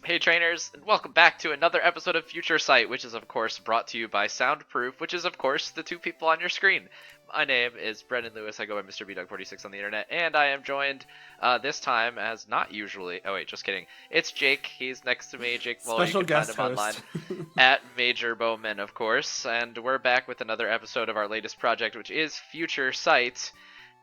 Hey trainers, and welcome back to another episode of Future Sight, which is of course brought to you by Soundproof, which is of course the two people on your screen. My name is Brendan Lewis, I go by Mr. BDog46 on the internet, and I am joined this time as not usually, oh wait, just kidding, it's Jake, he's next to me, Jake Muller, you Special can find guest him online host. at Major Bowman of course, and we're back with another episode of our latest project, which is Future Sight.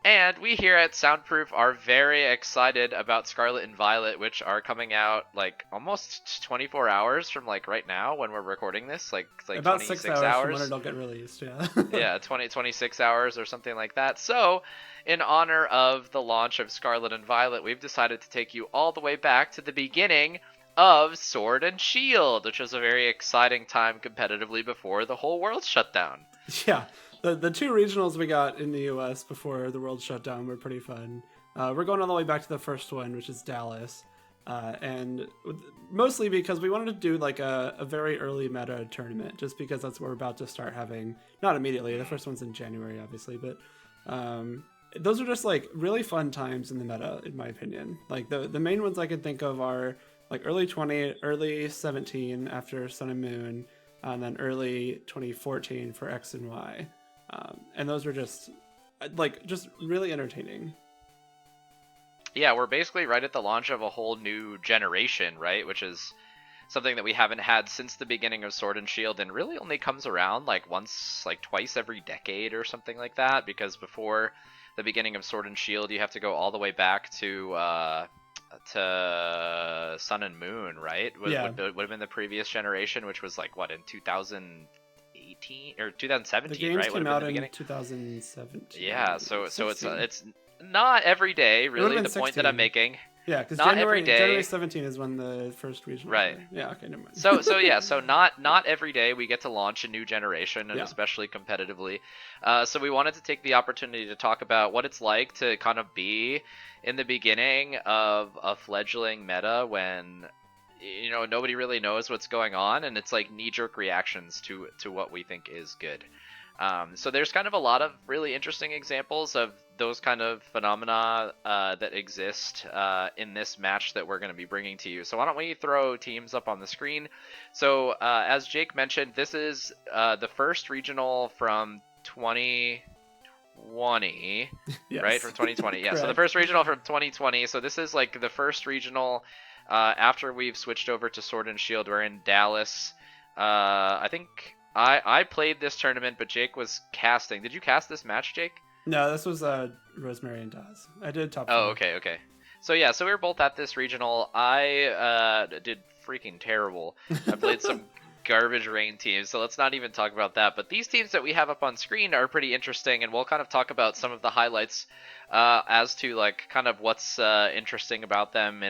And we here at Soundproof are very excited about Scarlet and Violet, which are coming out like almost 24 hours from like right now when we're recording this, like About 26 6 hours hours. from when it'll get released, yeah. Yeah, 26 hours or something like that. So, in honor of the launch of Scarlet and Violet, we've decided to take you all the way back to the beginning of Sword and Shield, which was a very exciting time competitively before the whole world shut down. Yeah. The two regionals we got in the US before the world shut down were pretty fun. We're going all the way back to the first one, which is Dallas. And mostly because we wanted to do like a very early meta tournament, just because that's what we're about to start having. Not immediately, the first one's in January, obviously, but those are just like really fun times in the meta, in my opinion. Like the main ones I can think of are like early 20, early 17 after Sun and Moon, and then early 2014 for X and Y. And those were just really entertaining. Yeah, we're basically right at the launch of a whole new generation, right? Which is something that we haven't had since the beginning of Sword and Shield, and really only comes around like twice every decade or something like that. Because before the beginning of Sword and Shield, you have to go all the way back to Sun and Moon, right? Would have been the previous generation, which was like what, in 2018 or 2017, the games right? came out in 2017. Yeah, so it's not every day, really. The 16. point that I'm making. Yeah, because not every day. January 17 is when the first regional. Right. Were. Yeah. Okay. Never mind. So not every day we get to launch a new generation, and especially competitively. So we wanted to take the opportunity to talk about what it's like to kind of be in the beginning of a fledgling meta when nobody really knows what's going on, and it's like knee-jerk reactions to what we think is good. So there's kind of a lot of really interesting examples of those kind of phenomena that exist in this match that we're going to be bringing to you. So why don't we throw teams up on the screen? So as Jake mentioned, this is the first regional from 2020, yes. Right? From 2020. Yeah, so the first regional from 2020. So this is like the first regional after we've switched over to Sword and Shield. We're in Dallas. I think I played this tournament, but Jake was casting. Did you cast this match, Jake? No, this was Rosemary and Daz. I did top 4. Oh, okay. So we were both at this regional. I did freaking terrible. I played some garbage rain teams, so let's not even talk about that. But these teams that we have up on screen are pretty interesting, and we'll kind of talk about some of the highlights as to like kind of what's interesting about them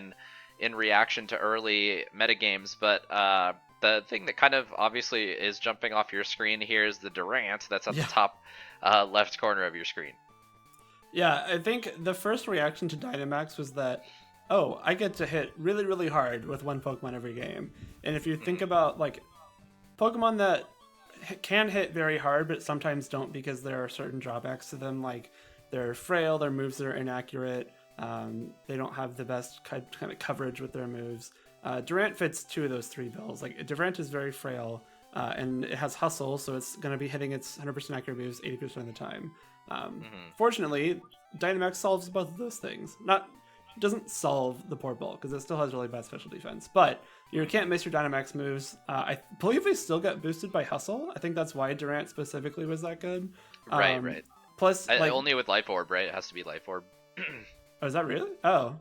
in reaction to early metagames. But the thing that kind of obviously is jumping off your screen here is the Durant that's at the top left corner of your screen. Yeah, I think the first reaction to Dynamax was that, oh, I get to hit really, really hard with one Pokemon every game. And if you think about like Pokemon that can hit very hard, but sometimes don't because there are certain drawbacks to them, like they're frail, their moves are inaccurate, they don't have the best kind of coverage with their moves. Durant fits 2 of those 3 bills. Like Durant is very frail, and it has hustle, so it's going to be hitting its 100% accurate moves 80% of the time. Fortunately, Dynamax solves both of those things. It doesn't solve the poor ball because it still has really bad special defense, but you can't miss your Dynamax moves. I believe they still get boosted by hustle. I think that's why Durant specifically was that good. Right. Plus, only with Life Orb, right? It has to be Life Orb. Oh, is that really? Oh,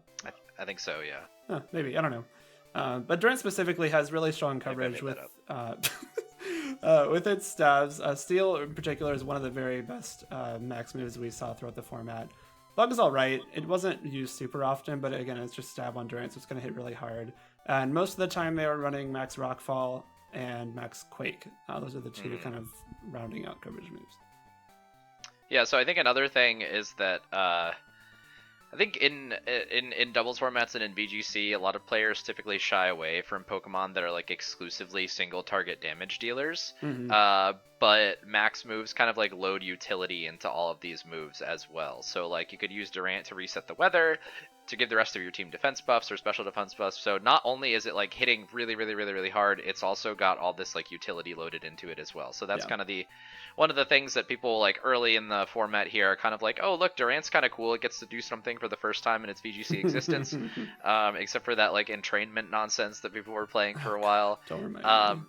I think so. Yeah. Huh, maybe, I don't know. But Durant specifically has really strong coverage with its stabs. Steel in particular is one of the very best max moves we saw throughout the format. Bug is alright. It wasn't used super often, but again, it's just stab on Durant, so it's going to hit really hard. And most of the time they were running Max Rockfall and Max Quake. Those are the 2 kind of rounding out coverage moves. Yeah, so I think another thing is that I think in doubles formats and in VGC, a lot of players typically shy away from Pokemon that are like exclusively single target damage dealers. but max moves kind of like load utility into all of these moves as well. So like you could use Durant to reset the weather, to give the rest of your team defense buffs or special defense buffs. So not only is it like hitting really, really, really, really hard, it's also got all this like utility loaded into it as well. So that's kind of one of the things that people like early in the format here are kind of like, oh look, Durant's kind of cool. It gets to do something for the first time in its VGC existence, except for that like entrainment nonsense that people were playing for a while. Don't remind me.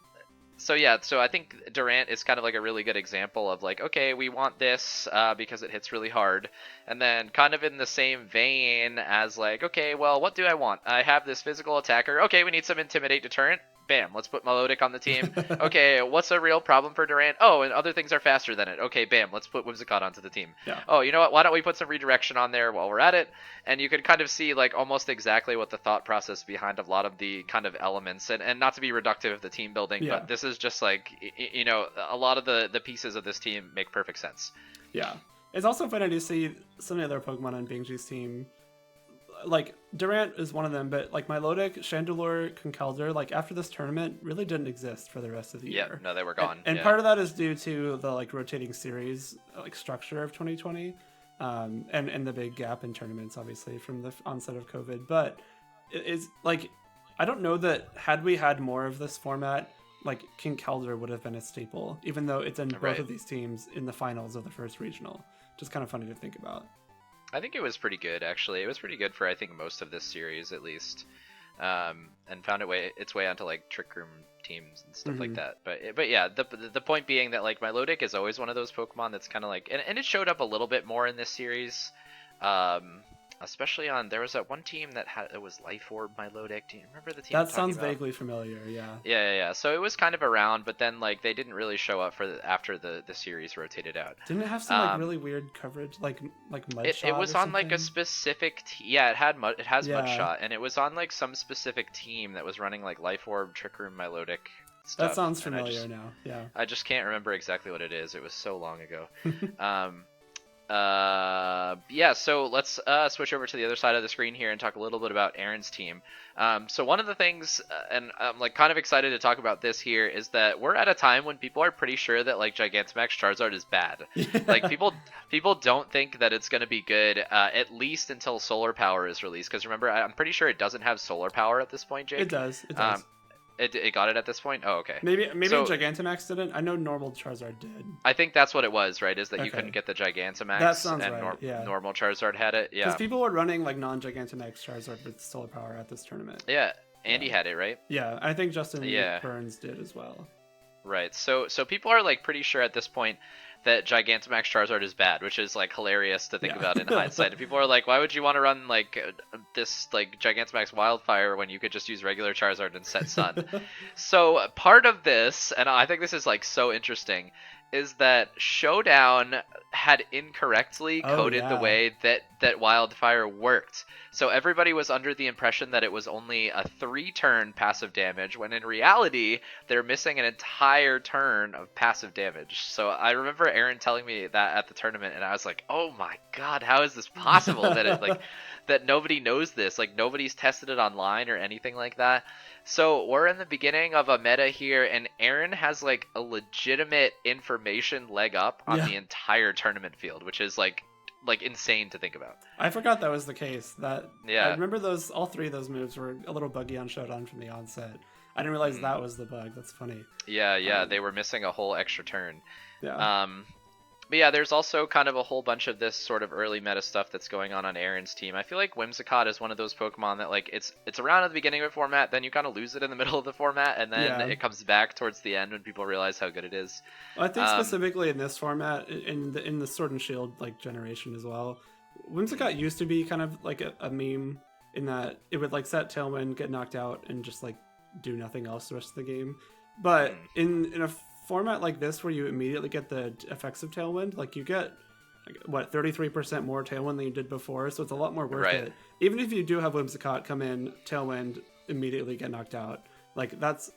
So I think Durant is kind of like a really good example of like, okay, we want this because it hits really hard. And then kind of in the same vein as like, okay, well, what do I want? I have this physical attacker. Okay, we need some intimidate deterrent. Bam, let's put Melodic on the team. Okay, what's a real problem for Durant? Oh, and other things are faster than it. Okay, bam, let's put Whimsicott onto the team. Yeah. Oh, you know what? Why don't we put some redirection on there while we're at it? And you could kind of see like almost exactly what the thought process behind a lot of the kind of elements, and not to be reductive of the team building, but this is just like, you know, a lot of the pieces of this team make perfect sense. Yeah. It's also funny to see some of the other Pokemon on Bingjie's team. Like, Durant is one of them, but like Milotic, Chandelure, Conkeldurr, like after this tournament, really didn't exist for the rest of the year. Yeah, no, they were gone. And part of that is due to the like rotating series like structure of 2020, and the big gap in tournaments, obviously, from the onset of COVID. But it's like, I don't know that had we had more of this format, like Conkeldurr would have been a staple, even though it's in both of these teams in the finals of the first regional. Just kind of funny to think about. I think it was pretty good, actually. It was pretty good for, I think, most of this series, at least. And found its way onto, like, Trick Room teams and stuff like that. But yeah, the point being that, like, Milotic is always one of those Pokemon that's kind of like... And it showed up a little bit more in this series. Especially on... There was that one team that had... It was Life Orb Milotic. Do you remember the team That sounds vaguely familiar, yeah. Yeah. So it was kind of around, but then, like, they didn't really show up after the series rotated out. Didn't it have some, like, really weird coverage? Like Mudshot It was on, something? like, a specific... it has Mudshot, and it was on, like, some specific team that was running, like, Life Orb, Trick Room, Milotic stuff. That sounds familiar now, yeah. I just can't remember exactly what it is. It was so long ago. So let's switch over to the other side of the screen here and talk a little bit about Aaron's team. So one of the things, and I'm like kind of excited to talk about this here, is that we're at a time when people are pretty sure that like Gigantamax Charizard is bad. Like people don't think that it's going to be good, at least until Solar Power is released. Because remember, I'm pretty sure it doesn't have Solar Power at this point, Jake. It does. It got it at this point? Oh, okay. Maybe so, Gigantamax didn't. I know normal Charizard did. I think that's what it was, right? Is that you couldn't get the Gigantamax. That sounds and right, yeah. Normal Charizard had it, yeah. Because people were running like non-Gigantamax Charizard with Solar Power at this tournament. Yeah, Andy had it, right? Yeah, I think Justin Burns did as well. Right, so people are like pretty sure at this point that Gigantamax Charizard is bad, which is like hilarious to think about in hindsight. And people are like, why would you want to run like this like Gigantamax Wildfire when you could just use regular Charizard and set Sun? So part of this, and I think this is like so interesting, is that Showdown had incorrectly coded the way that Wildfire worked. So everybody was under the impression that it was only a 3-turn passive damage, when in reality, they're missing an entire turn of passive damage. So I remember Aaron telling me that at the tournament, and I was like, oh my god, how is this possible that it like that nobody knows this? Like nobody's tested it online or anything like that. So we're in the beginning of a meta here, and Aaron has like a legitimate information leg up on the entire tournament field, which is like insane to think about. I forgot that was the case. I remember all three of those moves were a little buggy on Showdown from the onset. I didn't realize that was the bug. That's funny. Yeah, they were missing a whole extra turn. Yeah. But yeah, there's also kind of a whole bunch of this sort of early meta stuff that's going on Aaron's team. I feel like Whimsicott is one of those Pokemon that like it's around at the beginning of the format, then you kind of lose it in the middle of the format, and then it comes back towards the end when people realize how good it is. Well, I think specifically in this format, in the Sword and Shield like generation as well, Whimsicott used to be kind of like a meme in that it would like set Tailwind, get knocked out, and just like do nothing else the rest of the game. But in a format like this where you immediately get the effects of Tailwind, like you get 33% more Tailwind than you did before, so it's a lot more worth it. Even if you do have Whimsicott come in, Tailwind, immediately get knocked out, like that's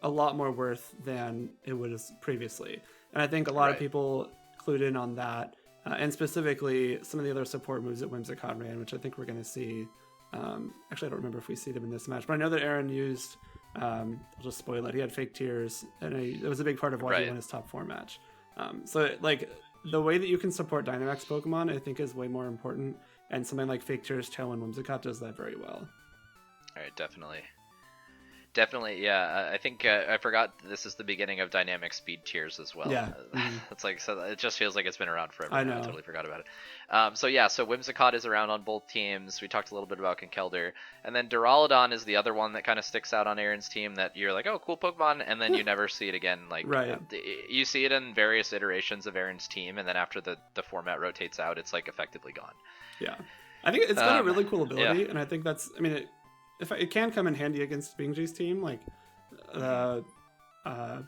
a lot more worth than it was previously. And I think a lot of people clued in on that, and specifically some of the other support moves that Whimsicott ran, which I think we're going to see. Actually, I don't remember if we see them in this match, but I know that Aaron used I'll just spoil it. He had fake tears, and it was a big part of why he won his top 4 match. So like the way that you can support Dynamax Pokemon, I think, is way more important, and something like fake tears, Tailwind, Whimsicott does that very well. All right, definitely, yeah. I think I forgot this is the beginning of dynamic speed tiers as well. Yeah, it's like, so it just feels like it's been around forever. I know. I totally forgot about it. So Whimsicott is around on both teams. We talked a little bit about Conkeldurr, and then Duraludon is the other one that kind of sticks out on Aaron's team. That you're like, oh, cool Pokemon, and then you never see it again. Like, you see it in various iterations of Aaron's team, and then after the format rotates out, it's like effectively gone. Yeah, I think it's got a really cool ability, and I think that's, I mean, it can come in handy against Bingjie's team, like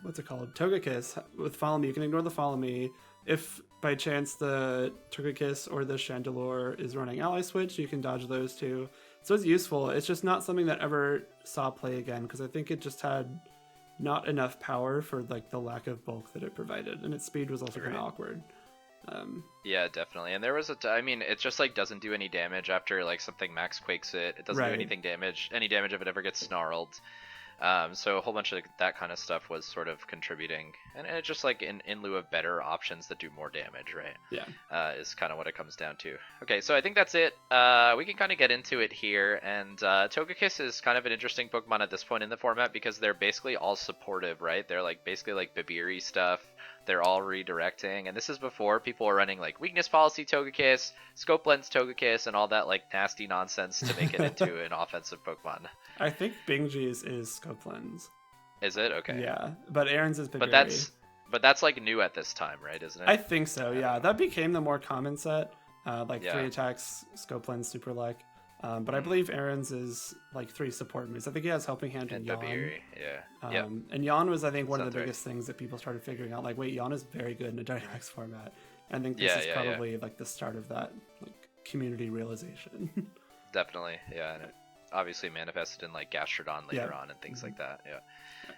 what's it called, Togekiss with Follow Me. You can ignore the Follow Me if by chance the Togekiss or the Chandelure is running Ally Switch. You can dodge those two, so it's useful. It's just not something that ever saw play again, because I think it just had not enough power for like the lack of bulk that it provided, and its speed was also kind of awkward. Yeah, definitely. And there was I mean, it just like doesn't do any damage after like something max quakes it. It doesn't do any damage if it ever gets snarled. So a whole bunch of that kind of stuff was sort of contributing, and it just like in lieu of better options that do more damage, right? Yeah. Is kind of what it comes down to. Okay, so I think that's it. We can kind of get into it here, and Togekiss is kind of an interesting Pokemon at this point in the format because they're basically all supportive, right? They're like basically like Babiri stuff. They're all redirecting, and this is before people were running like Weakness Policy Togekiss, Scope Lens Togekiss, and all that like nasty nonsense to make it into an offensive Pokemon. I think Bingjie's is Scope Lens. Is it? Okay. Yeah, but Aaron's is Babiri. But that's like new at this time, right? Isn't it? I think so, yeah. That became the more common set, like 3 attacks, Scope Lens, Super Luck. But I believe Aaron's is like 3 support moves. I think he has Helping Hand and Yawn. Yeah. And Yawn was, I think, one of the biggest things that people started figuring out. Like, wait, Yawn is very good in a Dynamax format. I think this is probably like the start of that like community realization. Definitely, yeah. And it obviously manifested in like Gastrodon later on and things like that. Yeah.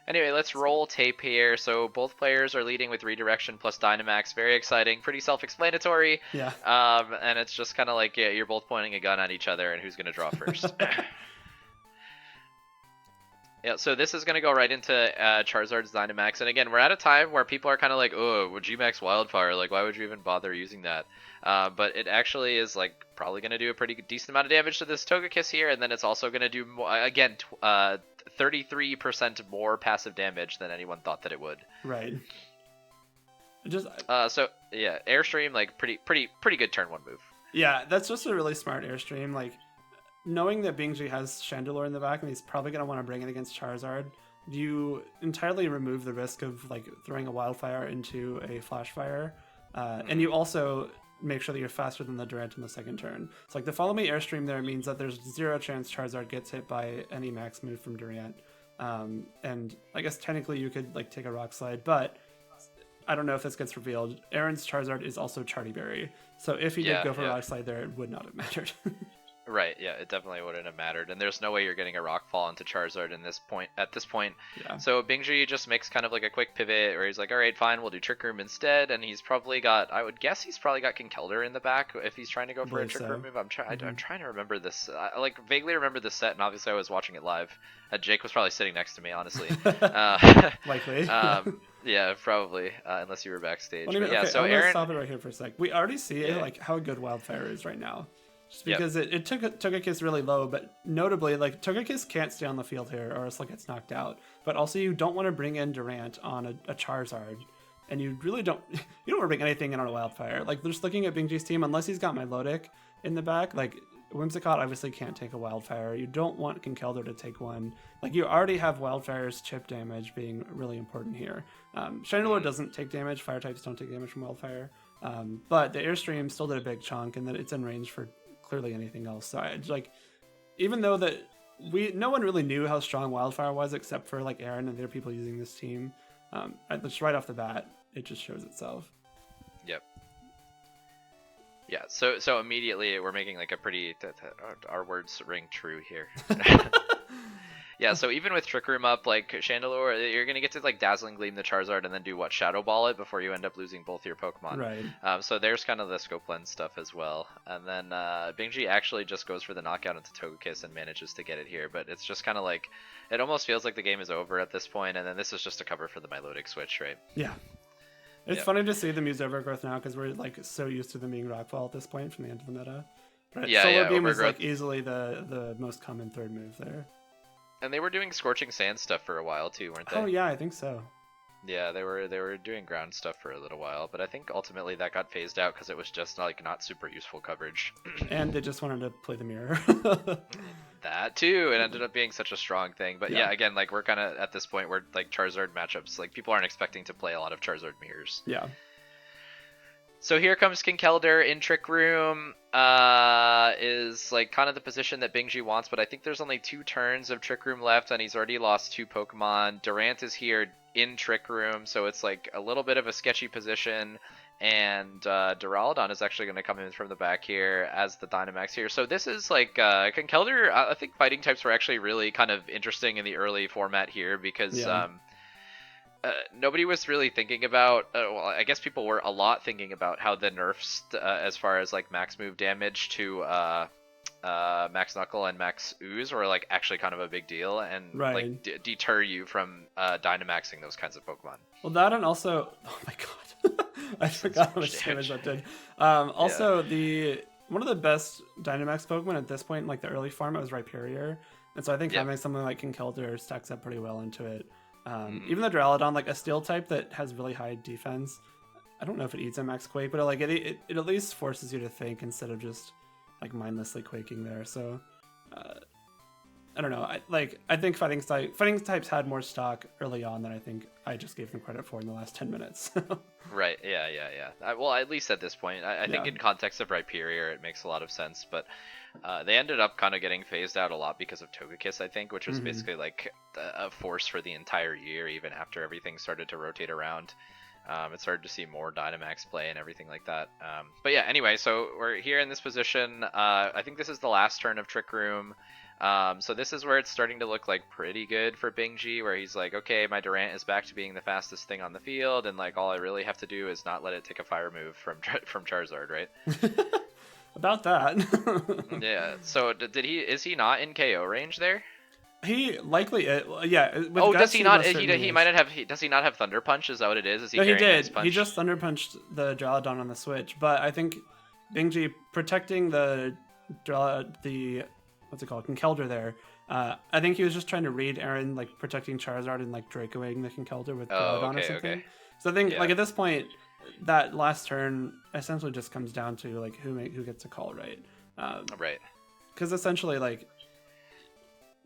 Anyway, let's roll tape here. So both players are leading with Redirection plus Dynamax. Very exciting. Pretty self-explanatory. Yeah. And it's just kind of like, yeah, you're both pointing a gun at each other and who's going to draw first. Yeah, so this is going to go right into Charizard's Dynamax. And again, we're at a time where people are kind of like, oh, well, G-Max Wildfire, like, why would you even bother using that? But it actually is, like, probably going to do a pretty decent amount of damage to this Togekiss here. And then it's also going to do, again, 33% more passive damage than anyone thought that it would. Right. So, yeah, Airstream, like, pretty good turn 1 move. Yeah, that's just a really smart Airstream. Like, knowing that Bingjie has Chandelure in the back and he's probably going to want to bring it against Charizard, you entirely remove the risk of like throwing a Wildfire into a Flash Fire. And you also make sure that you're faster than the Durant in the second turn. So like the Follow Me Airstream there means that there's 0 chance Charizard gets hit by any max move from Durant. And I guess technically you could like take a Rock Slide, but I don't know if this gets revealed. Aaron's Charizard is also Charty Berry. So if he did go for Rock Slide there, it would not have mattered. Right, yeah, it definitely wouldn't have mattered, and there's no way you're getting a Rock Fall into Charizard at this point. Yeah. So Bingjie just makes kind of like a quick pivot where he's like, all right, fine, we'll do Trick Room instead, and he's probably got, I would guess he's probably got Conkeldurr in the back if he's trying to go for a Trick Room move. I'm trying to remember this. I like vaguely remember this set, and obviously I was watching it live. Jake was probably sitting next to me, honestly. Likely. Yeah, probably, unless you were backstage. Well, yeah, so I'm Aaron, gonna stop it right here for a sec. We already see like how good Wildfire is right now. Just because it took Togekiss really low, but notably, like, Togekiss can't stay on the field here or else, like, it's knocked out. But also, you don't want to bring in Durant on a Charizard, and you really don't, you don't want to bring anything in on a Wildfire. Like, just looking at Bingjie's team, unless he's got Milotic in the back, like, Whimsicott obviously can't take a Wildfire. You don't want Conkeldurr to take one. Like, you already have Wildfire's chip damage being really important here. Chandelure doesn't take damage, Fire types don't take damage from Wildfire. But the Airstream still did a big chunk, and then it's in range for clearly anything else. So I like, even though that no one really knew how strong Wildfire was except for like Aaron and the other people using this team, just right off the bat it just shows itself. Yep. Yeah, so immediately we're making like a pretty our words ring true here. Yeah, so even with Trick Room up, like Chandelure, you're gonna get to like Dazzling Gleam the Charizard and then do what, Shadow Ball it before you end up losing both your Pokemon. Right. So there's kind of the Scope Lens stuff as well. And then Bingjie actually just goes for the knockout into Togekiss and manages to get it here, but it's just kind of like, it almost feels like the game is over at this point, and then this is just a cover for the Milotic switch, right? Yeah. It's funny to see them use Overgrowth now because we're like so used to them being Rockfall at this point from the end of the meta. Right? Yeah, Solar Beam Overgrowth was like easily the most common third move there. And they were doing Scorching Sand stuff for a while too, weren't they? Oh yeah, I think so. Yeah, they were doing ground stuff for a little while, but I think ultimately that got phased out because it was just like not super useful coverage. And they just wanted to play the mirror. That too, it ended up being such a strong thing. But yeah, again, like we're kind of at this point where like Charizard matchups, like people aren't expecting to play a lot of Charizard mirrors. Yeah. So here comes Kinkeldurr in Trick Room, is like kind of the position that Bingjie wants, but I think there's only 2 turns of Trick Room left, and he's already lost 2 Pokemon. Durant is here in Trick Room, so it's like a little bit of a sketchy position, and Duraludon is actually going to come in from the back here as the Dynamax here. So this is like, Kinkeldurr, I think fighting types were actually really kind of interesting in the early format here, because nobody was really thinking about, well, I guess people were a lot thinking about how the nerfs as far as like max move damage to Max Knuckle and Max Ooze were like actually kind of a big deal, and like deter you from Dynamaxing those kinds of Pokemon. Well, that, and also, oh my god, I forgot how much damage that did. Also, one of the best Dynamax Pokemon at this point in like the early format was Rhyperior, and so I think having something like Kinkeldurr stacks up pretty well into it. Even the Duraludon, like a steel type that has really high defense, I don't know if it eats a max quake, but like it at least forces you to think instead of just like mindlessly quaking there. So I don't know. I think fighting types had more stock early on than I think I just gave them credit for in the last 10 minutes. Right. Yeah. Well, at least at this point, I think in context of Rhyperior, it makes a lot of sense, but they ended up kind of getting phased out a lot because of Togekiss, I think, which was basically like a force for the entire year, even after everything started to rotate around. It started to see more Dynamax play and everything like that. But yeah, anyway, so we're here in this position. I think this is the last turn of Trick Room. So this is where it's starting to look like pretty good for Bingjie, where he's like, okay, my Durant is back to being the fastest thing on the field, and like all I really have to do is not let it take a fire move from Charizard, right? About that. Yeah. So is he not in KO range there? He likely, yeah. Oh, does he not? He might not have. Does he not have Thunder Punch? Is that what it is? No, he did. He just Thunder Punched the Duraludon on the Switch, but I think Bingjie protecting the what's it called, Kinkeldurr there. I think he was just trying to read Aaron, like protecting Charizard and like Dracoing the Kinkeldurr with Duraludon or something. Okay. So I think like at this point, that last turn essentially just comes down to like who gets a call right. Right. Because essentially like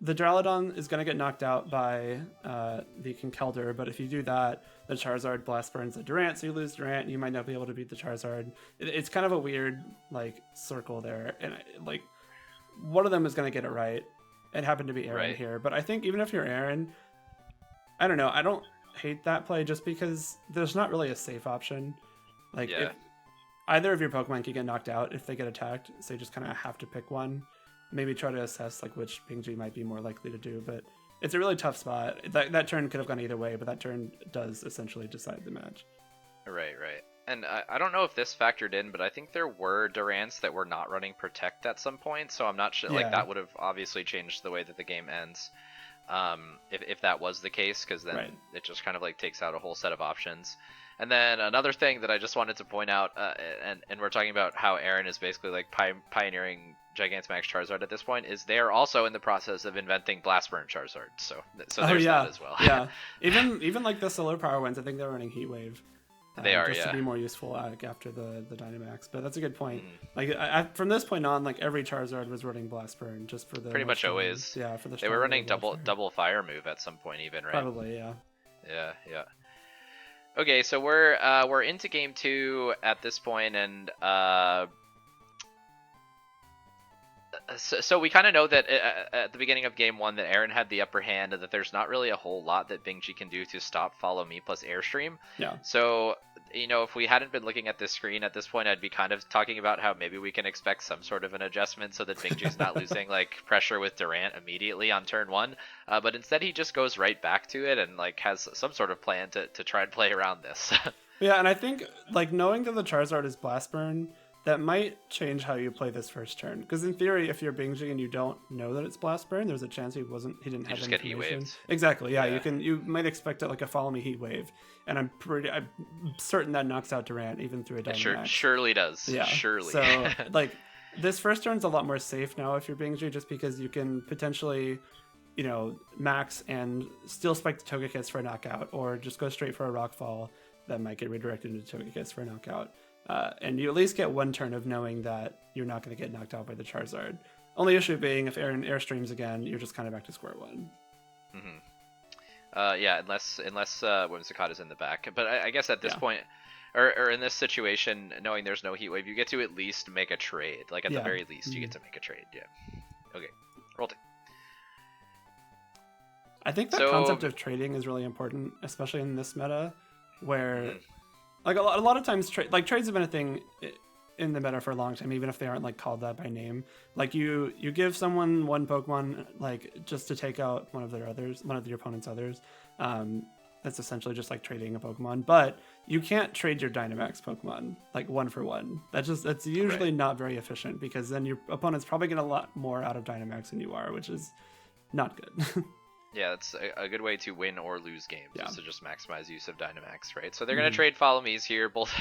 the Duraludon is going to get knocked out by the Kinkeldurr, but if you do that, the Charizard blast burns the Durant, so you lose Durant, and you might not be able to beat the Charizard. It's kind of a weird like circle there, and like one of them is going to get it right. It happened to be Aaron here, but I think even if you're Aaron, I don't know, I don't hate that play just because there's not really a safe option. Like if either of your Pokemon can get knocked out if they get attacked, so you just kind of have to pick one. Maybe try to assess like which Bingjie might be more likely to do, but it's a really tough spot. That turn could have gone either way, but that turn does essentially decide the match. Right. And I don't know if this factored in, but I think there were Durants that were not running Protect at some point, so I'm not sure. Like that would have obviously changed the way that the game ends, if that was the case, because then it just kind of like takes out a whole set of options. And then another thing that I just wanted to point out, and we're talking about how Aaron is basically like pioneering Gigantamax Charizard at this point, is they are also in the process of inventing Blast Burn Charizard. So there's that as well. Yeah, even like the Solar Power ones, I think they're running Heat Wave. They are, just to be more useful after the Dynamax. But that's a good point. Like from this point on, like every Charizard was running Blast Burn just for the pretty much always. Yeah, for the they were running double fire move at some point even, right? Probably, yeah. Yeah. Okay, so we're into game 2 at this point, and so we kind of know that at the beginning of game 1 that Aaron had the upper hand, and that there's not really a whole lot that Bingjie can do to stop Follow Me plus Airstream. Yeah. So if we hadn't been looking at this screen at this point, I'd be kind of talking about how maybe we can expect some sort of an adjustment so that Bingjie's not losing like pressure with Durant immediately on turn 1. But instead he just goes right back to it and like has some sort of plan to try and play around this. Yeah, and I think like knowing that the Charizard is Blast Burn, that might change how you play this first turn. Because in theory, if you're Bingjie and you don't know that it's Blast Burn, there's a chance he didn't have just any get Heat information. Waves. Exactly. Yeah, you might expect it like a Follow Me Heat Wave, and I'm certain that knocks out Durant even through a Dynamax. Surely does. Yeah. Surely. So like this first turn's a lot more safe now if you're Bingjie, just because you can potentially, max and still spike the Togekiss for a knockout, or just go straight for a Rock Fall that might get redirected into Togekiss for a knockout. And you at least get one turn of knowing that you're not going to get knocked out by the Charizard. Only issue being if Aaron airstreams again, you're just kind of back to square one. Mm-hmm. Yeah, unless Whimsicott is in the back. But I guess at this point, or in this situation, knowing there's no Heat Wave, you get to at least make a trade. Like at the very least, you get to make a trade. Yeah. Okay. Roll it. I think that concept of trading is really important, especially in this meta, where like a lot of times trades have been a thing in the meta for a long time, even if they aren't like called that by name. Like you give someone one Pokemon like just to take out one of your opponent's others. That's essentially just like trading a Pokemon, but you can't trade your Dynamax Pokemon like one for one. That's usually not very efficient, because then your opponent's probably get a lot more out of Dynamax than you are, which is not good. Yeah, that's a good way to win or lose games, is to just maximize use of Dynamax, right? So they're going to trade Follow Me's here. Both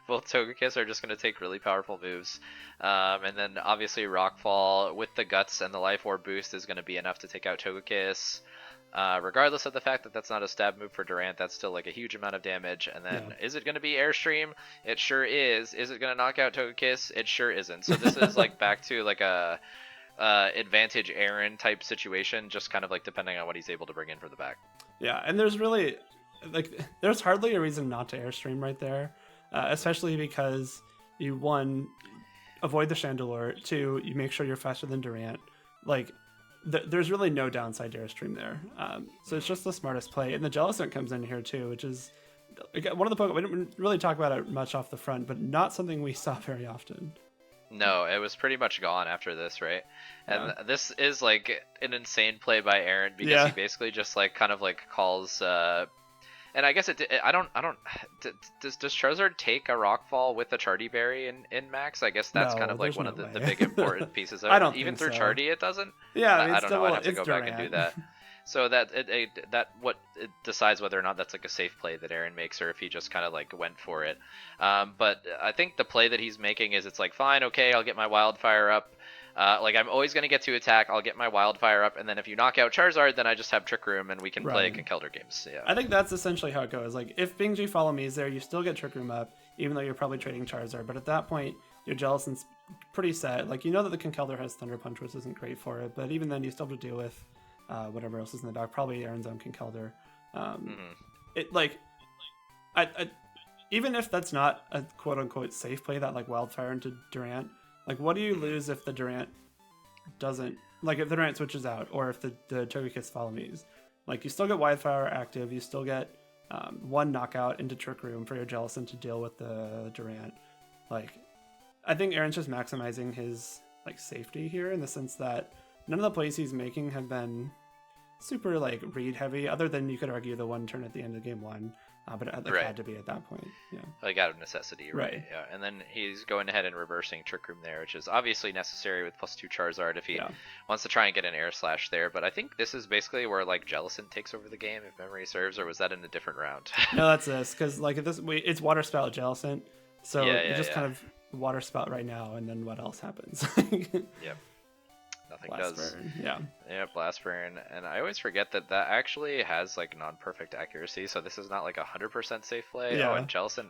Togekiss are just going to take really powerful moves. And then obviously Rockfall with the Guts and the Life Orb boost is going to be enough to take out Togekiss. Regardless of the fact that that's not a stab move for Durant, that's still like a huge amount of damage. And then is it going to be Airstream? It sure is. Is it going to knock out Togekiss? It sure isn't. So this is like back to like a advantage Aaron type situation, just kind of like depending on what he's able to bring in for the back. Yeah, and there's really there's hardly a reason not to Airstream right there, especially because you, one, avoid the Chandelure, two, you make sure you're faster than Durant. Like there's really no downside to Airstream there. So it's just the smartest play, and the Jellicent comes in here too, which is one of the Pokemon we didn't really talk about it much off the front, but not something we saw very often. No, it was pretty much gone after this, right? And this is like an insane play by Aaron, because he basically just like kind of like calls and I guess does Charizard take a Rockfall with a Chardy Berry in Max? I guess that's kind of like one of the big important pieces of it. I don't even think through so. Chardy it doesn't? Yeah, I don't know. I'd have to go Durant. back and do that. So that it decides whether or not that's like a safe play that Aaron makes, or if he just kind of like went for it. But I think the play that he's making is, it's like, fine, okay, I'll get my Wildfire up. Like I'm always going to get to attack. I'll get my Wildfire up, and then if you knock out Charizard, then I just have Trick Room and we can play Conkeldurr games. Yeah. I think that's essentially how it goes. Like if Bingjie Follow Me is there, you still get Trick Room up, even though you're probably trading Charizard. But at that point, your Jellicent's pretty set. Like you know that the Conkeldurr has Thunder Punch, which isn't great for it, but even then you still have to deal with whatever else is in the back, probably Aaron's own Conkeldurr. It like, I even if that's not a quote unquote safe play, that like Wildfire into Durant, like what do you lose if the Durant doesn't, like if the Durant switches out, or if the Togekiss Follow Me's? Like you still get Wildfire active, you still get one knockout into Trick Room for your Jellicent to deal with the Durant. Like I think Aaron's just maximizing his like safety here, in the sense that none of the plays he's making have been super like read heavy, other than you could argue the one turn at the end of game one, but it had to be at that point. Yeah, like out of necessity, right? Yeah, and then he's going ahead and reversing Trick Room there, which is obviously necessary with +2 Charizard if he wants to try and get an Air Slash there. But I think this is basically where like Jellicent takes over the game, if memory serves, or was that in a different round? No, that's this, because like it's Water Spout Jellicent, so you just kind of Water Spout right now, and then what else happens? Yep. Nothing Blast does. Burn. Yeah, Blast Burn. And I always forget that actually has like non-perfect accuracy, so this is not like 100% safe play. Yeah. Oh, and Jellicent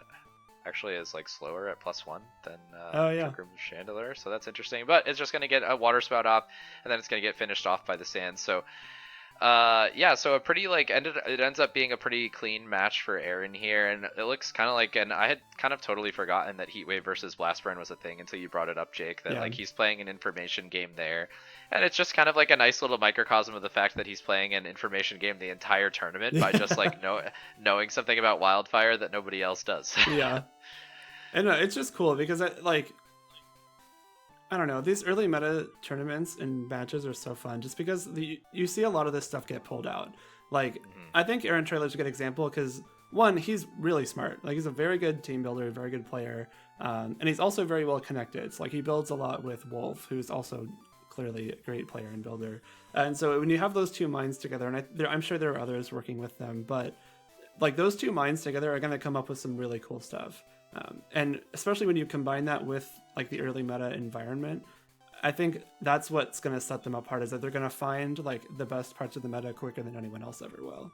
actually is like slower at +1 than Trick Room Chandelure, so that's interesting. But it's just going to get a Water Spout off, and then it's going to get finished off by the Sand. So Yeah, so a pretty like it ends up being a pretty clean match for Aaron here, and it looks kind of like, and I had kind of totally forgotten that Heatwave versus Blastburn was a thing until you brought it up, Jake, that like he's playing an information game there, and it's just kind of like a nice little microcosm of the fact that he's playing an information game the entire tournament by just like knowing something about Wildfire that nobody else does. Yeah. And it's just cool because I don't know, these early meta tournaments and matches are so fun just because you see a lot of this stuff get pulled out. Like, I think Aaron Traylor's a good example because, one, he's really smart. Like, he's a very good team builder, very good player, and he's also very well connected. So, like, he builds a lot with Wolf, who's also clearly a great player and builder. And so when you have those two minds together, and I'm sure there are others working with them, but, like, those two minds together are going to come up with some really cool stuff. And especially when you combine that with like the early meta environment, I think that's what's going to set them apart, is that they're going to find like the best parts of the meta quicker than anyone else ever will.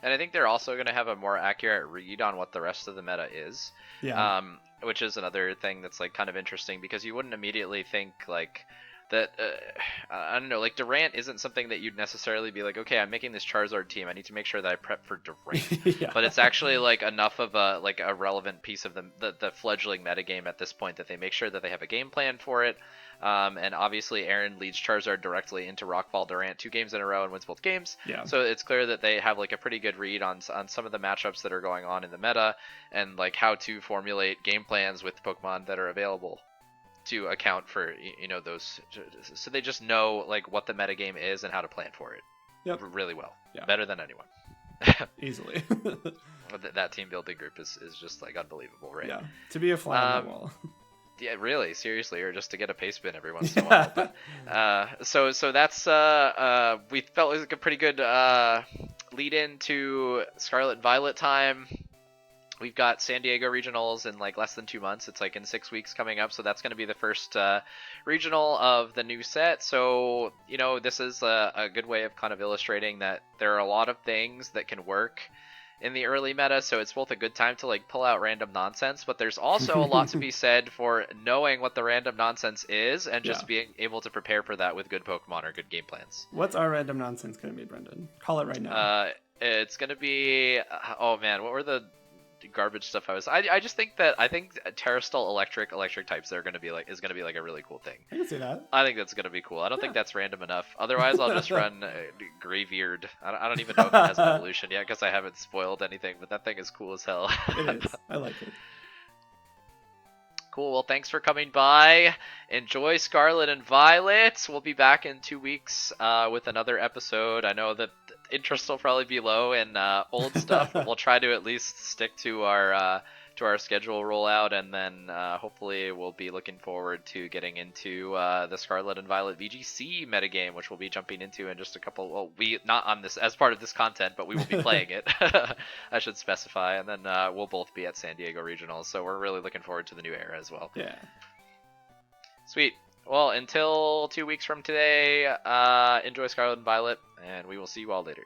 And I think they're also going to have a more accurate read on what the rest of the meta is. Which is another thing that's like kind of interesting, because you wouldn't immediately think like that, I don't know, like Durant isn't something that you'd necessarily be like, okay, I'm making this Charizard team, I need to make sure that I prep for Durant. But it's actually like enough of a like a relevant piece of the fledgling metagame at this point that they make sure that they have a game plan for it. And obviously Aaron leads Charizard directly into Rockfall Durant 2 games in a row and wins both games. So it's clear that they have like a pretty good read on some of the matchups that are going on in the meta, and like how to formulate game plans with Pokemon that are available to account for those, so they just know like what the metagame is and how to plan for it really well. Better than anyone. Easily. That team building group is just like unbelievable, right? To be a fly on the wall. Yeah, really, seriously, or just to get a pace spin every once in a while. But so that's we felt it was a pretty good lead into Scarlet and Violet time. We've got San Diego regionals in like less than 2 months. It's like in 6 weeks coming up. So that's going to be the first regional of the new set. So, this is a good way of kind of illustrating that there are a lot of things that can work in the early meta. So it's both a good time to like pull out random nonsense, but there's also a lot to be said for knowing what the random nonsense is and just being able to prepare for that with good Pokemon or good game plans. What's our random nonsense going to be, Brendan? Call it right now. It's going to be, oh man, what were the garbage stuff I just think Terrastal electric types is going to be like a really cool thing. I can see that. I think that's going to be cool. I don't think that's random enough. Otherwise I'll just run Gravebeard. I don't even know if it has an evolution yet because I haven't spoiled anything, but that thing is cool as hell. It is. I like it. Cool. Well, thanks for coming by. Enjoy Scarlet and Violet. We'll be back in 2 weeks with another episode. I know that interest will probably be low in old stuff, but we'll try to at least stick to our schedule rollout, and then hopefully we'll be looking forward to getting into the Scarlet and Violet VGC metagame, which we'll be jumping into in just a couple. Well, we not on this as part of this content, but we will be playing it. I should specify, and then we'll both be at San Diego Regionals, so we're really looking forward to the new era as well. Yeah. Sweet. Well, until 2 weeks from today, enjoy Scarlet and Violet, and we will see you all later.